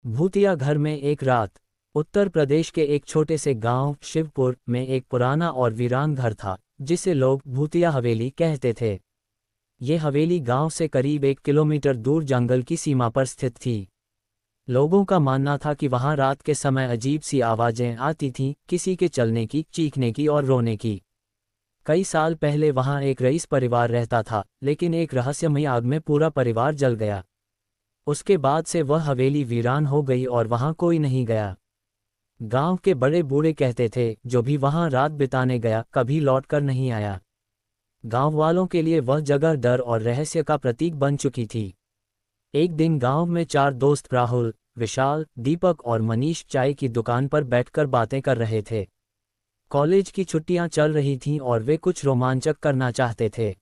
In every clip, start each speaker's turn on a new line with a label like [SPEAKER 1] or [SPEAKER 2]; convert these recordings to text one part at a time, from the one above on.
[SPEAKER 1] भूतिया घर में एक रात। उत्तर प्रदेश के एक छोटे से गांव शिवपुर में एक पुराना और वीरान घर था, जिसे लोग भूतिया हवेली कहते थे। ये हवेली गांव से करीब 1 किलोमीटर दूर जंगल की सीमा पर स्थित थी। लोगों का मानना था कि वहां रात के समय अजीब सी आवाजें आती थीं, किसी के चलने की, चीखने की और रोने की। कई साल पहले वहां एक रईस परिवार रहता था, लेकिन एक रहस्यमयी आग में पूरा परिवार जल गया। उसके बाद से वह हवेली वीरान हो गई और वहां कोई नहीं गया। गांव के बड़े बूढ़े कहते थे, जो भी वहां रात बिताने गया कभी लौटकर नहीं आया। गांव वालों के लिए वह जगह डर और रहस्य का प्रतीक बन चुकी थी। एक दिन गांव में 4 दोस्त राहुल, विशाल, दीपक और मनीष चाय की दुकान पर बैठकर बातें कर रहे थे। कॉलेज की छुट्टियां चल रही थीं और वे कुछ रोमांचक करना चाहते थे।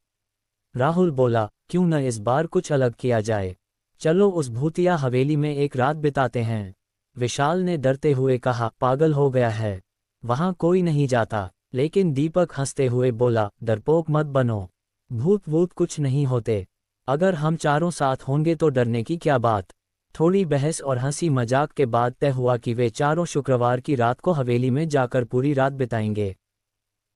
[SPEAKER 1] राहुल बोला, क्यों न इस बार कुछ अलग किया जाए। चलो उस भूतिया हवेली में एक रात बिताते हैं। विशाल ने डरते हुए कहा, पागल हो गया है, वहां कोई नहीं जाता। लेकिन दीपक हंसते हुए बोला, डरपोक मत बनो, भूत वूत कुछ नहीं होते। अगर हम चारों साथ होंगे तो डरने की क्या बात। थोड़ी बहस और हंसी मजाक के बाद तय हुआ कि वे चारों शुक्रवार की रात को हवेली में जाकर पूरी रात बिताएंगे।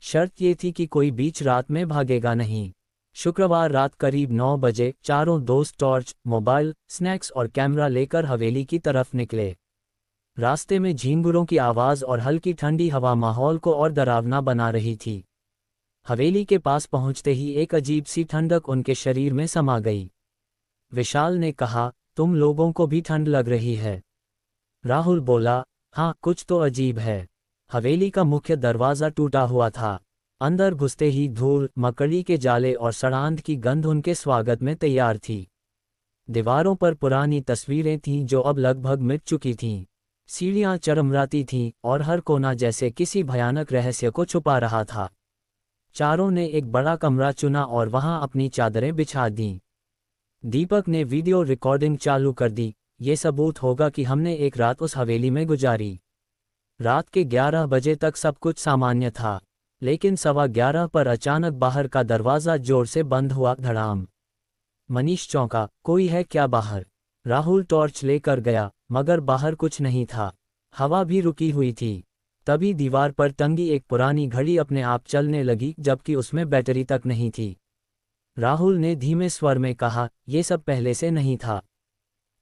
[SPEAKER 1] शर्त ये थी कि कोई बीच रात में भागेगा नहीं। शुक्रवार रात करीब 9 बजे चारों दोस्त टॉर्च, मोबाइल, स्नैक्स और कैमरा लेकर हवेली की तरफ निकले। रास्ते में झींगुरों की आवाज़ और हल्की ठंडी हवा माहौल को और डरावना बना रही थी। हवेली के पास पहुंचते ही एक अजीब सी ठंडक उनके शरीर में समा गई। विशाल ने कहा, तुम लोगों को भी ठंड लग रही है। राहुल बोला, हाँ कुछ तो अजीब है। हवेली का मुख्य दरवाज़ा टूटा हुआ था। अंदर घुसते ही धूल, मकड़ी के जाले और सड़ांध की गंध उनके स्वागत में तैयार थी। दीवारों पर पुरानी तस्वीरें थीं जो अब लगभग मिट चुकी थीं। सीढ़ियां चरमराती थीं और हर कोना जैसे किसी भयानक रहस्य को छुपा रहा था। चारों ने एक बड़ा कमरा चुना और वहां अपनी चादरें बिछा दीं। दीपक ने वीडियो रिकॉर्डिंग चालू कर दी, ये सबूत होगा कि हमने एक रात उस हवेली में गुजारी। रात के 11 बजे तक सब कुछ सामान्य था, लेकिन 11:15 पर अचानक बाहर का दरवाज़ा जोर से बंद हुआ, धड़ाम। मनीष चौंका, कोई है क्या बाहर? राहुल टॉर्च लेकर गया, मगर बाहर कुछ नहीं था। हवा भी रुकी हुई थी। तभी दीवार पर टंगी एक पुरानी घड़ी अपने आप चलने लगी, जबकि उसमें बैटरी तक नहीं थी। राहुल ने धीमे स्वर में कहा, ये सब पहले से नहीं था।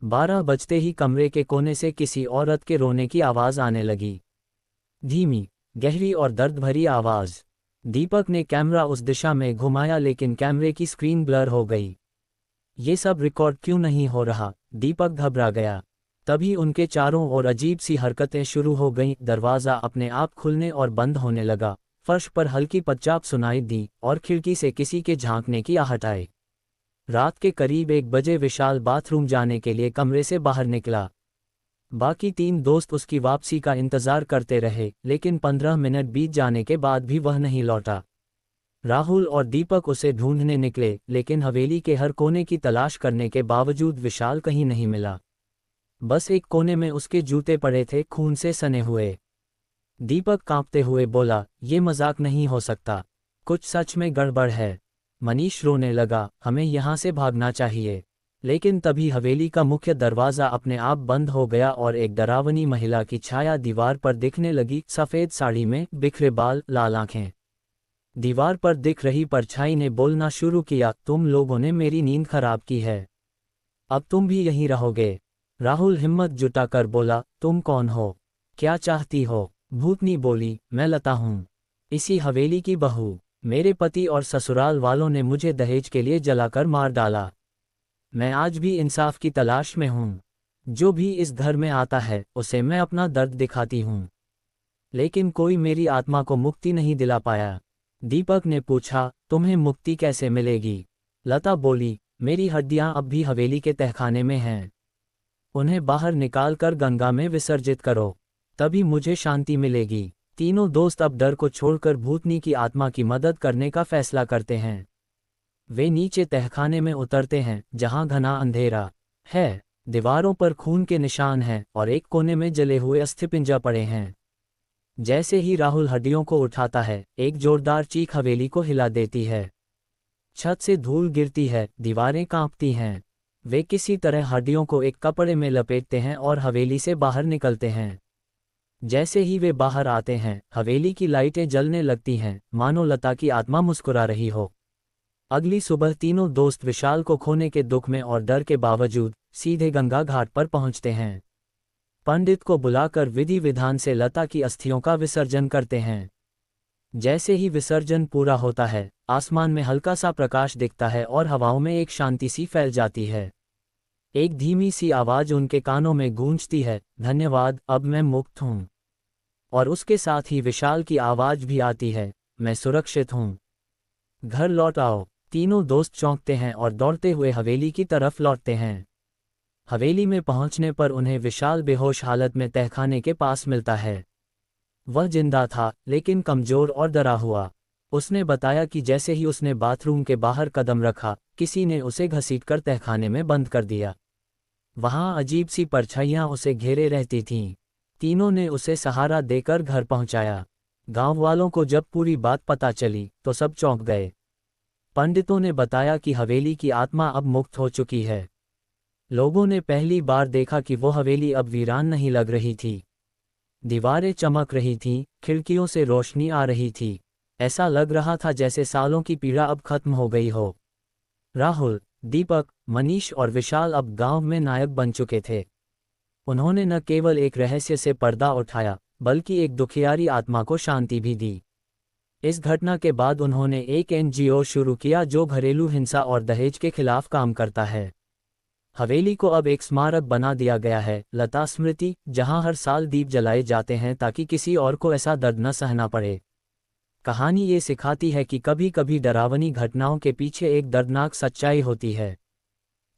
[SPEAKER 1] 12 बजते ही कमरे के कोने से किसी औरत के रोने की आवाज़ आने लगी। धीमी, गहरी और दर्द भरी आवाज़। दीपक ने कैमरा उस दिशा में घुमाया, लेकिन कैमरे की स्क्रीन ब्लर हो गई। ये सब रिकॉर्ड क्यों नहीं हो रहा? दीपक घबरा गया। तभी उनके चारों ओर अजीब सी हरकतें शुरू हो गईं। दरवाज़ा अपने आप खुलने और बंद होने लगा, फर्श पर हल्की पदचाप सुनाई दी और खिड़की से किसी के झांकने की आहट आई। रात के करीब 1 बजे विशाल बाथरूम जाने के लिए कमरे से बाहर निकला। बाकी 3 दोस्त उसकी वापसी का इंतजार करते रहे, लेकिन 15 मिनट बीत जाने के बाद भी वह नहीं लौटा। राहुल और दीपक उसे ढूंढने निकले, लेकिन हवेली के हर कोने की तलाश करने के बावजूद विशाल कहीं नहीं मिला। बस एक कोने में उसके जूते पड़े थे, खून से सने हुए। दीपक कांपते हुए बोला, ये मजाक नहीं हो सकता, कुछ सच में गड़बड़ है। मनीष रोने लगा, हमें यहाँ से भागना चाहिए। लेकिन तभी हवेली का मुख्य दरवाज़ा अपने आप बंद हो गया और एक डरावनी महिला की छाया दीवार पर दिखने लगी। सफ़ेद साड़ी में, बिखरे बाल, लाल आंखें। दीवार पर दिख रही परछाई ने बोलना शुरू किया, तुम लोगों ने मेरी नींद खराब की है, अब तुम भी यहीं रहोगे। राहुल हिम्मत जुटाकर बोला, तुम कौन हो? क्या चाहती हो? भूतनी बोली, मैं लता हूँ, इसी हवेली की बहू। मेरे पति और ससुराल वालों ने मुझे दहेज के लिए जलाकर मार डाला। मैं आज भी इंसाफ की तलाश में हूँ। जो भी इस घर में आता है, उसे मैं अपना दर्द दिखाती हूँ, लेकिन कोई मेरी आत्मा को मुक्ति नहीं दिला पाया। दीपक ने पूछा, तुम्हें मुक्ति कैसे मिलेगी? लता बोली, मेरी हड्डियां अब भी हवेली के तहखाने में हैं, उन्हें बाहर निकालकर गंगा में विसर्जित करो, तभी मुझे शांति मिलेगी। तीनों दोस्त अब डर को छोड़कर भूतनी की आत्मा की मदद करने का फैसला करते हैं। वे नीचे तहखाने में उतरते हैं, जहां घना अंधेरा है। दीवारों पर खून के निशान हैं और एक कोने में जले हुए अस्थिपिंजर पड़े हैं। जैसे ही राहुल हड्डियों को उठाता है, एक जोरदार चीख हवेली को हिला देती है। छत से धूल गिरती है, दीवारें कांपती हैं। वे किसी तरह हड्डियों को एक कपड़े में लपेटते हैं और हवेली से बाहर निकलते हैं। जैसे ही वे बाहर आते हैं, हवेली की लाइटें जलने लगती हैं, मानो लता की आत्मा मुस्कुरा रही हो। अगली सुबह तीनों दोस्त विशाल को खोने के दुख में और डर के बावजूद सीधे गंगा घाट पर पहुंचते हैं। पंडित को बुलाकर विधि विधान से लता की अस्थियों का विसर्जन करते हैं। जैसे ही विसर्जन पूरा होता है, आसमान में हल्का सा प्रकाश दिखता है और हवाओं में एक शांति सी फैल जाती है। एक धीमी सी आवाज उनके कानों में गूंजती है, धन्यवाद, अब मैं मुक्त हूँ। और उसके साथ ही विशाल की आवाज भी आती है, मैं सुरक्षित हूँ, घर लौट आओ। तीनों दोस्त चौंकते हैं और दौड़ते हुए हवेली की तरफ लौटते हैं। हवेली में पहुंचने पर उन्हें विशाल बेहोश हालत में तहखाने के पास मिलता है। वह जिंदा था, लेकिन कमजोर और डरा हुआ। उसने बताया कि जैसे ही उसने बाथरूम के बाहर कदम रखा, किसी ने उसे घसीटकर तहखाने में बंद कर दिया। वहां अजीब सी परछाइयां उसे घेरे रहती थीं। तीनों ने उसे सहारा देकर घर पहुंचाया। गांव वालों को जब पूरी बात पता चली तो सब चौंक गए। पंडितों ने बताया कि हवेली की आत्मा अब मुक्त हो चुकी है। लोगों ने पहली बार देखा कि वो हवेली अब वीरान नहीं लग रही थी। दीवारें चमक रही थीं, खिड़कियों से रोशनी आ रही थी। ऐसा लग रहा था जैसे सालों की पीड़ा अब खत्म हो गई हो। राहुल, दीपक, मनीष और विशाल अब गांव में नायक बन चुके थे। उन्होंने न केवल एक रहस्य से पर्दा उठाया, बल्कि एक दुखियारी आत्मा को शांति भी दी। इस घटना के बाद उन्होंने एक एनजीओ शुरू किया जो घरेलू हिंसा और दहेज के खिलाफ काम करता है। हवेली को अब एक स्मारक बना दिया गया है, लता स्मृति, जहां हर साल दीप जलाए जाते हैं ताकि किसी और को ऐसा दर्द न सहना पड़े। कहानी ये सिखाती है कि कभी कभी डरावनी घटनाओं के पीछे एक दर्दनाक सच्चाई होती है।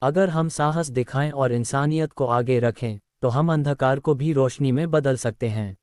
[SPEAKER 1] अगर हम साहस दिखाएं और इंसानियत को आगे रखें, तो हम अंधकार को भी रोशनी में बदल सकते हैं।